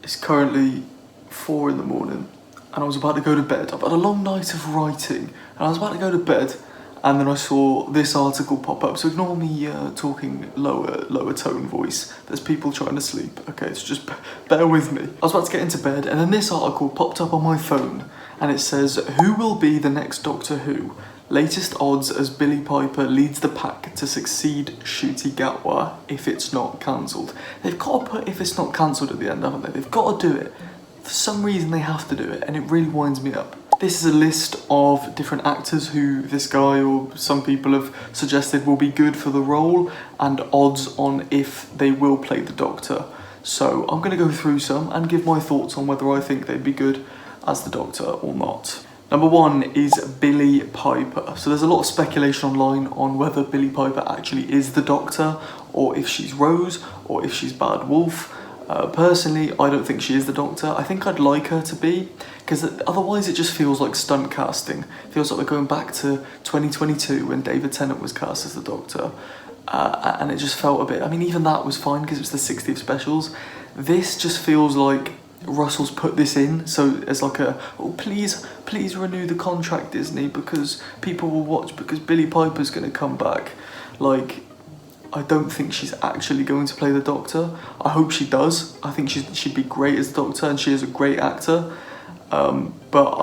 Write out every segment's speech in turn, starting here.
It's currently 4 in the morning and I was about to go to bed. I've had a long night of writing and I was about to go to bed and then I saw this article pop up. So ignore me talking lower tone voice. There's people trying to sleep. Okay, so just bear with me. I was about to get into bed and then this article popped up on my phone and it says, who will be the next Doctor Who? Latest odds as Billie Piper leads the pack to succeed Ncuti Gatwa if it's not cancelled. They've got to put if it's not cancelled at the end, haven't they? They've got to do it. For some reason they have to do it and it really winds me up. This is a list of different actors who this guy or some people have suggested will be good for the role and odds on if they will play the Doctor. So I'm going to go through some and give my thoughts on whether I think they'd be good as the Doctor or not. Number 1 is Billie Piper. So there's a lot of speculation online on whether Billie Piper actually is the Doctor or if she's Rose or if she's Bad Wolf. Personally, I don't think she is the Doctor. I think I'd like her to be, because otherwise it just feels like stunt casting. It feels like we're going back to 2022 when David Tennant was cast as the Doctor. And it just felt a bit, I mean, even that was fine because it was the 60th specials. This just feels like Russell's put this in, so it's like a, oh please renew the contract, Disney, because people will watch, because Billie Piper's going to come back. Like, I don't think she's actually going to play the Doctor. I hope she does. I think she'd be great as the Doctor and she is a great actor. But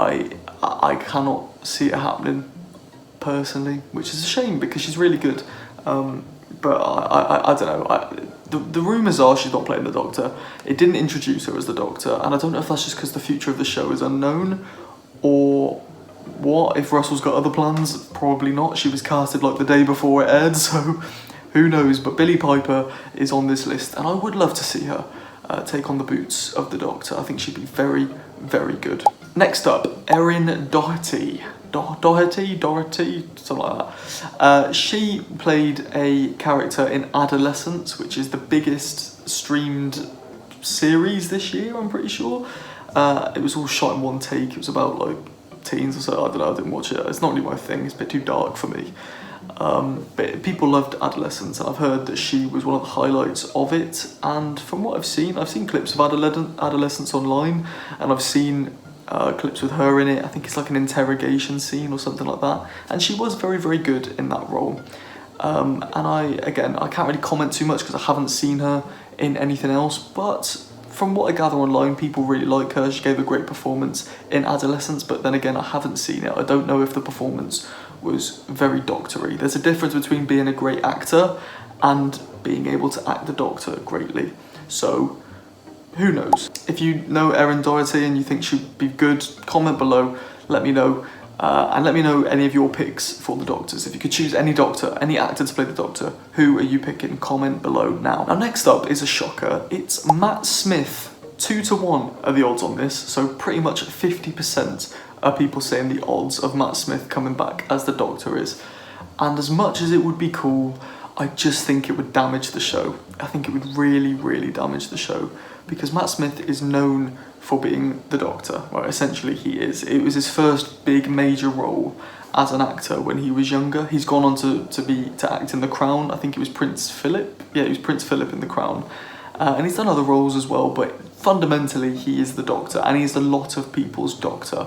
I cannot see it happening personally, which is a shame because she's really good. But I don't know. The rumours are she's not playing the Doctor. It didn't introduce her as the Doctor, and I don't know if that's just because the future of the show is unknown, or what, if Russell's got other plans. Probably not. She was casted like the day before it aired, so who knows. But Billie Piper is on this list, and I would love to see her take on the boots of the Doctor. I think she'd be very, very good. Next up, Erin Doherty, something like that. She played a character in Adolescence, which is the biggest streamed series this year, I'm pretty sure. It was all shot in one take. It was about like teens or so. I don't know, I didn't watch it. It's not really my thing. It's a bit too dark for me. But people loved Adolescence, and I've heard that she was one of the highlights of it. And from what I've seen clips of Adolescence online, and I've seen clips with her in it. I think it's like an interrogation scene or something like that. And she was very, very good in that role. And I can't really comment too much because I haven't seen her in anything else. But from what I gather online, people really like her. She gave a great performance in Adolescence, but then again, I haven't seen it. I don't know if the performance was very doctory. There's a difference between being a great actor and being able to act the Doctor greatly. So, who knows? If you know Erin Doherty and you think she'd be good, comment below, let me know. And let me know any of your picks for the Doctors. If you could choose any Doctor, any actor to play the Doctor, who are you picking? Comment below now. Now next up is a shocker. It's Matt Smith. 2-1 are the odds on this, so pretty much 50% are people saying the odds of Matt Smith coming back as the Doctor is. And as much as it would be cool, I just think it would damage the show. I think it would really, really damage the show. Because Matt Smith is known for being the Doctor. Well, essentially he is. It was his first big major role as an actor when he was younger. He's gone on to act in The Crown. I think it was Prince Philip. Yeah, he was Prince Philip in The Crown. And he's done other roles as well, but fundamentally he is the Doctor, and he's a lot of people's Doctor.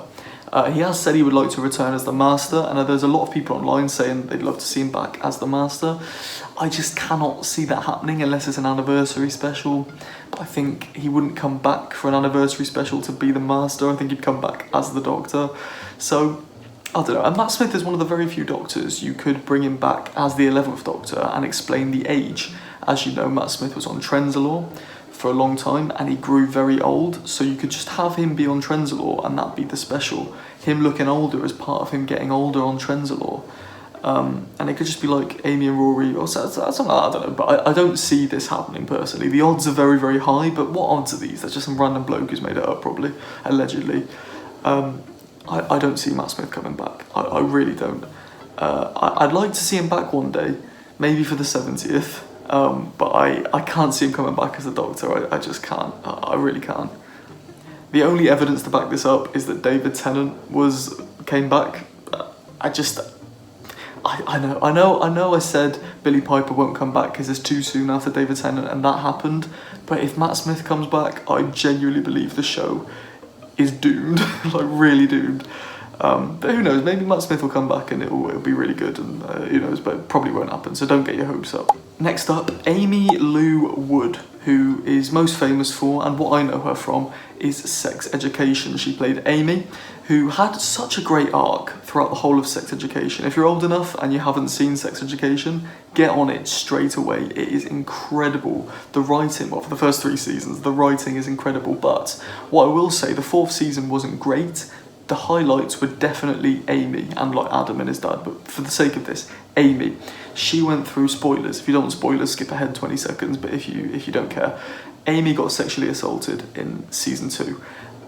He has said he would like to return as the Master, and there's a lot of people online saying they'd love to see him back as the Master. I just cannot see that happening unless it's an anniversary special. But I think he wouldn't come back for an anniversary special to be the Master. I think he'd come back as the Doctor. So, I don't know. And Matt Smith is one of the very few Doctors you could bring him back as the 11th Doctor and explain the age. As you know, Matt Smith was on Trenzalore for a long time and he grew very old, so you could just have him be on Trenzalore and that be the special. Him looking older as part of him getting older on Trenzalore. And it could just be like Amy and Rory or something like that, I don't know, but I don't see this happening personally. The odds are very, very high, but what odds are these? That's just some random bloke who's made it up, probably, allegedly. I don't see Matt Smith coming back. I really don't. I'd like to see him back one day, maybe for the 70th. But I can't see him coming back as a Doctor. I just can't. I really can't. The only evidence to back this up is that David Tennant came back. I know I said Billie Piper won't come back because it's too soon after David Tennant, and that happened. But if Matt Smith comes back, I genuinely believe the show is doomed, like really doomed. But who knows, maybe Matt Smith will come back and it'll be really good, and who knows, but it probably won't happen, so don't get your hopes up. Next up, Amy Lou Wood, who is most famous for, and what I know her from, is Sex Education. She played Amy, who had such a great arc throughout the whole of Sex Education. If you're old enough and you haven't seen Sex Education, get on it straight away. It is incredible. The writing, well, for the first 3 seasons, the writing is incredible, but what I will say, the 4th season wasn't great. The highlights were definitely Amy and like Adam and his dad, but for the sake of this, Amy. She went through spoilers. If you don't want spoilers, skip ahead 20 seconds, but if you don't care, Amy got sexually assaulted in season 2,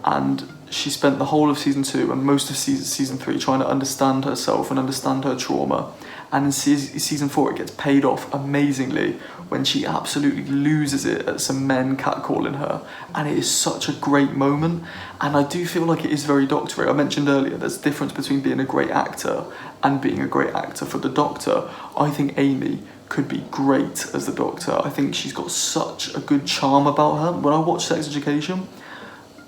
and she spent the whole of season 2 and most of season 3 trying to understand herself and understand her trauma. And in season 4, it gets paid off amazingly when she absolutely loses it at some men catcalling her. And it is such a great moment. And I do feel like it is very doctory. I mentioned earlier, there's a difference between being a great actor and being a great actor for the Doctor. I think Amy could be great as the Doctor. I think she's got such a good charm about her. When I watch Sex Education,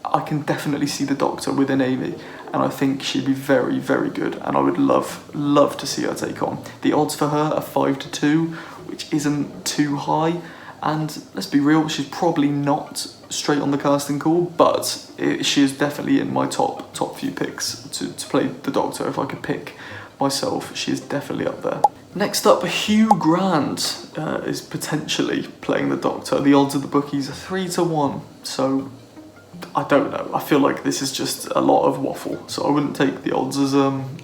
I can definitely see the Doctor within Amy, and I think she'd be very, very good, and I would love to see her take on. The odds for her are 5-2, which isn't too high, and let's be real, she's probably not straight on the casting call, but she is definitely in my top few picks to play the Doctor. If I could pick myself, she is definitely up there. Next up, Hugh Grant is potentially playing the Doctor. The odds of the bookies are 3-1, so I don't know. I feel like this is just a lot of waffle, so I wouldn't take the odds as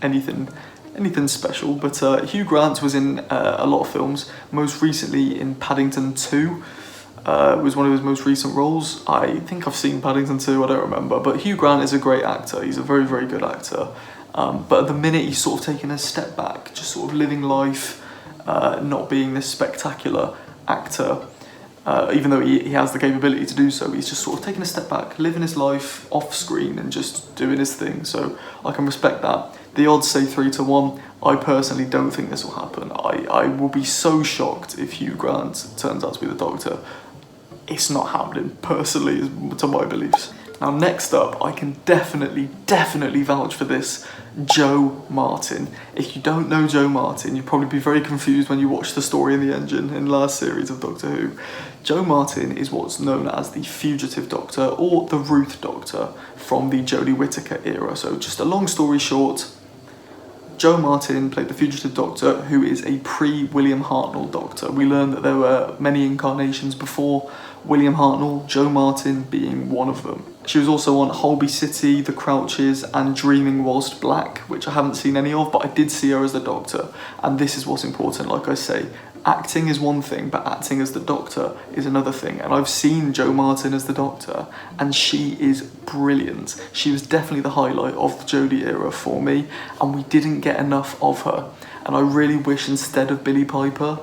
anything special. But Hugh Grant was in a lot of films. Most recently in Paddington 2 was one of his most recent roles. I think I've seen Paddington 2. I don't remember. But Hugh Grant is a great actor. He's a very, very good actor. But at the minute, he's sort of taken a step back, just sort of living life, not being this spectacular actor. Even though he has the capability to do so, he's just sort of taking a step back, living his life off screen and just doing his thing, so I can respect that. The odds say 3-1. I personally don't think this will happen. I will be so shocked if Hugh Grant turns out to be the Doctor. It's not happening, personally, to my beliefs. Now, next up, I can definitely vouch for this, Jo Martin. If you don't know Jo Martin, you'll probably be very confused when you watch The Story in the Engine in the last series of Doctor Who. Jo Martin is what's known as the Fugitive Doctor, or the Ruth Doctor, from the Jodie Whittaker era. So just a long story short, Jo Martin played the Fugitive Doctor, who is a pre-William Hartnell Doctor. We learned that there were many incarnations before William Hartnell, Jo Martin being one of them. She was also on Holby City, The Crouches, and Dreaming Whilst Black, which I haven't seen any of, but I did see her as the Doctor. And this is what's important, like I say. Acting is one thing, but acting as the Doctor is another thing. And I've seen Jo Martin as the Doctor, and she is brilliant. She was definitely the highlight of the Jodie era for me, and we didn't get enough of her. And I really wish instead of Billie Piper,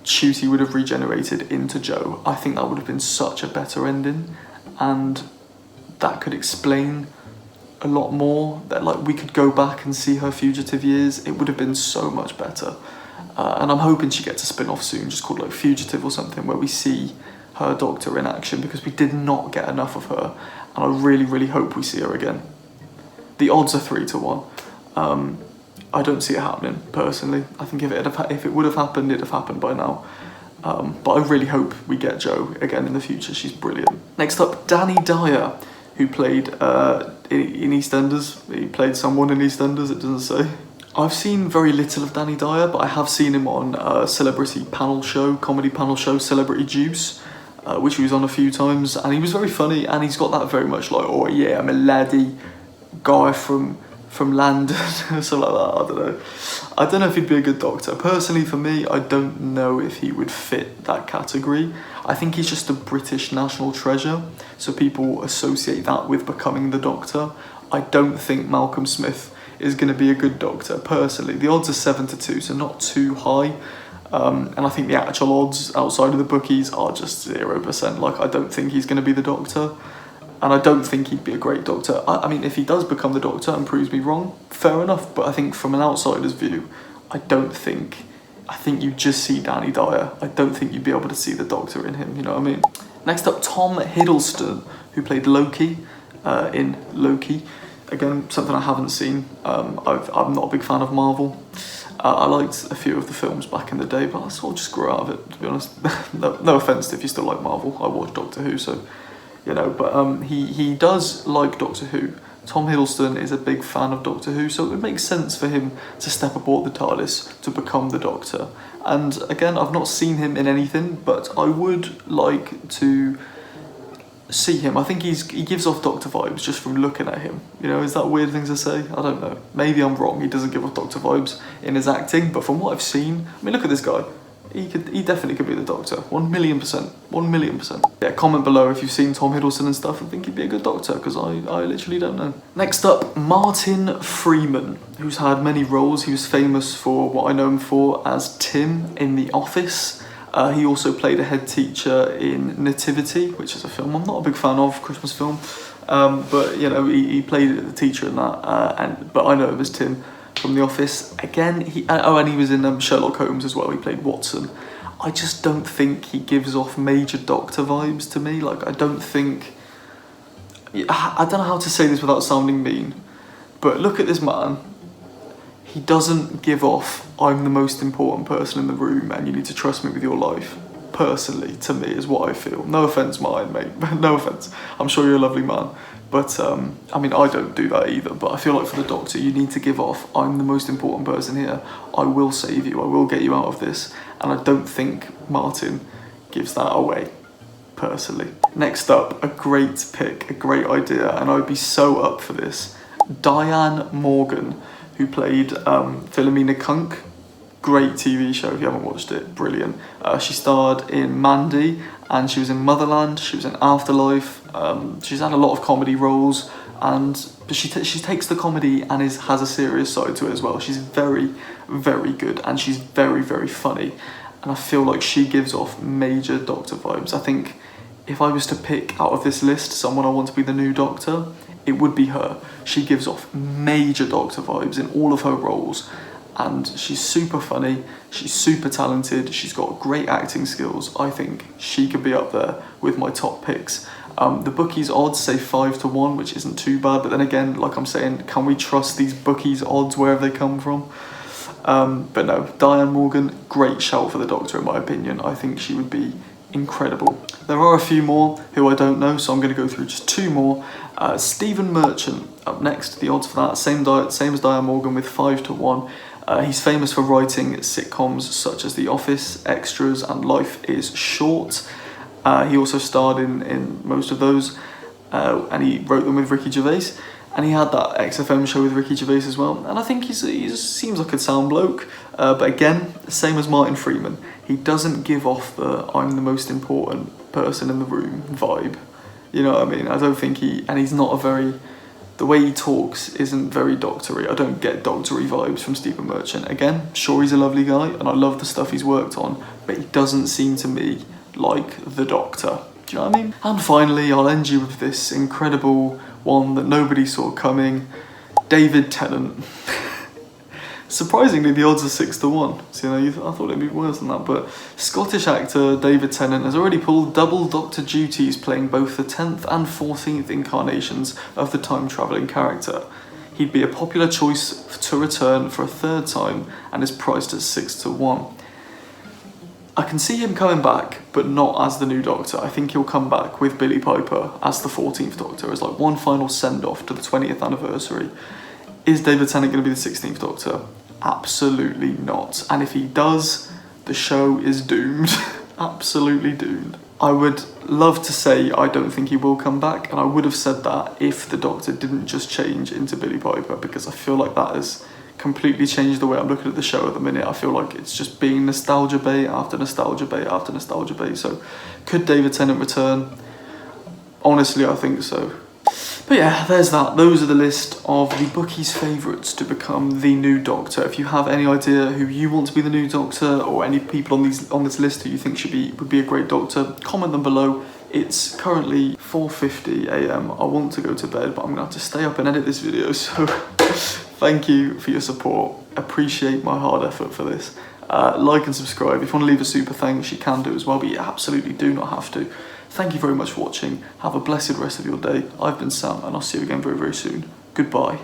Ncuti would have regenerated into Jo. I think that would have been such a better ending, and that could explain a lot more. That like we could go back and see her fugitive years. It would have been so much better. And I'm hoping she gets a spin-off soon, just called like Fugitive or something, where we see her Doctor in action, because we did not get enough of her, and I really hope we see her again. The odds are 3-1. I don't see it happening, personally. I think if it would have happened, it'd have happened by now. But I really hope we get Jo again in the future. She's brilliant. Next up, Danny Dyer, who played in EastEnders. He played someone in EastEnders, it doesn't say. I've seen very little of Danny Dyer, but I have seen him on a celebrity panel show, comedy panel show, Celebrity Juice, which he was on a few times, and he was very funny, and he's got that very much like, oh yeah, I'm a laddie guy from London, something like that. I don't know if he'd be a good Doctor. Personally, for me, I don't know if he would fit that category. I think he's just a British national treasure, so people associate that with becoming the Doctor. I don't think Malcolm Smith is going to be a good Doctor, personally. The odds are 7-2, so not too high. And I think the actual odds outside of the bookies are just 0%. Like, I don't think he's going to be the Doctor. And I don't think he'd be a great Doctor. I mean, if he does become the Doctor and proves me wrong, fair enough. But I think from an outsider's view, I think you just see Danny Dyer. I don't think you'd be able to see the Doctor in him, you know what I mean? Next up, Tom Hiddleston, who played Loki in Loki. Again, something I haven't seen. I'm not a big fan of Marvel. I liked a few of the films back in the day, but I sort of just grew out of it, to be honest. No offence if you still like Marvel. I watch Doctor Who, so, you know, but he does like Doctor Who. Tom Hiddleston is a big fan of Doctor Who, so it makes sense for him to step aboard the TARDIS to become the Doctor. And again, I've not seen him in anything, but I would like to see him. I think he gives off Doctor vibes just from looking at him. You know, is that a weird thing to say? I don't know. Maybe I'm wrong. He doesn't give off Doctor vibes in his acting, but from what I've seen, I mean, look at this guy. He definitely could be the Doctor. 1,000,000%. 1,000,000%. Yeah, comment below if you've seen Tom Hiddleston and stuff and think he'd be a good Doctor, because I literally don't know. Next up, Martin Freeman, who's had many roles. He was famous for what I know him for as Tim in The Office. He also played a head teacher in Nativity, which is a film I'm not a big fan of, Christmas film. But, you know, he played the teacher in that, but I know him as Tim from The Office. Again, and he was in Sherlock Holmes as well. He played Watson. I just don't think he gives off major Doctor vibes to me. Like, I don't know how to say this without sounding mean, but look at this man. He doesn't give off, I'm the most important person in the room and you need to trust me with your life. Personally, to me, is what I feel. No offence, Martin, mate. No offence. I'm sure you're a lovely man. But, I mean, I don't do that either. But I feel like for the Doctor, you need to give off, I'm the most important person here. I will save you. I will get you out of this. And I don't think Martin gives that away, personally. Next up, a great pick, a great idea. And I'd be so up for this. Diane Morgan, who played Philomena Kunk. Great TV show if you haven't watched it, brilliant. She starred in Mandy and she was in Motherland, she was in Afterlife. She's had a lot of comedy roles, but she takes the comedy and has a serious side to it as well. She's very, very good and she's very, very funny. And I feel like she gives off major Doctor vibes. I think if I was to pick out of this list someone I want to be the new Doctor, it would be her. She gives off major Doctor vibes in all of her roles. And she's super funny, she's super talented, she's got great acting skills. I think she could be up there with my top picks. The bookies odds say 5-1, which isn't too bad, but then again, like I'm saying, can we trust these bookies odds wherever they come from? But no, Diane Morgan, great shout for the Doctor in my opinion. I think she would be incredible. There are a few more who I don't know, so I'm going to go through just two more. Stephen Merchant up next, the odds for that, same as Diane Morgan with 5-1. He's famous for writing sitcoms such as The Office, Extras and Life is Short. He also starred in most of those, and he wrote them with Ricky Gervais. And he had that XFM show with Ricky Gervais as well. And I think he seems like a sound bloke. But again, same as Martin Freeman. He doesn't give off the I'm the most important person in the room vibe. You know what I mean? I don't think he's not the way he talks isn't very doctory. I don't get doctory vibes from Stephen Merchant. Again, sure, he's a lovely guy and I love the stuff he's worked on, but he doesn't seem to me like the Doctor. Do you know what I mean? And finally, I'll end you with this incredible one that nobody saw coming. David Tennant. Surprisingly, the odds are 6-1. So, you know, I thought it'd be worse than that. But Scottish actor David Tennant has already pulled double Doctor duties, playing both the 10th and 14th incarnations of the time-travelling character. He'd be a popular choice to return for a third time and is priced at 6-1. I can see him coming back, but not as the new Doctor. I think he'll come back with Billie Piper as the 14th Doctor, as like one final send-off to the 20th anniversary. Is David Tennant going to be the 16th Doctor? Absolutely not. And if he does, the show is doomed. Absolutely doomed. I would love to say I don't think he will come back, and I would have said that if the Doctor didn't just change into Billie Piper, because I feel like that has completely changed the way I'm looking at the show at the minute. I feel like it's just being nostalgia bait after nostalgia bait after nostalgia bait. So could David Tennant return? Honestly, I think so. But yeah, there's that. Those are the list of the bookies' favourites to become the new Doctor. If you have any idea who you want to be the new Doctor, or any people on this list who you think would be a great Doctor, comment them below. It's currently 4:50 AM. I want to go to bed, but I'm going to have to stay up and edit this video, so Thank you for your support. Appreciate my hard effort for this. Like and subscribe. If you want to leave a super thanks, you can do as well, but you absolutely do not have to. Thank you very much for watching. Have a blessed rest of your day. I've been Sam, and I'll see you again very, very soon. Goodbye.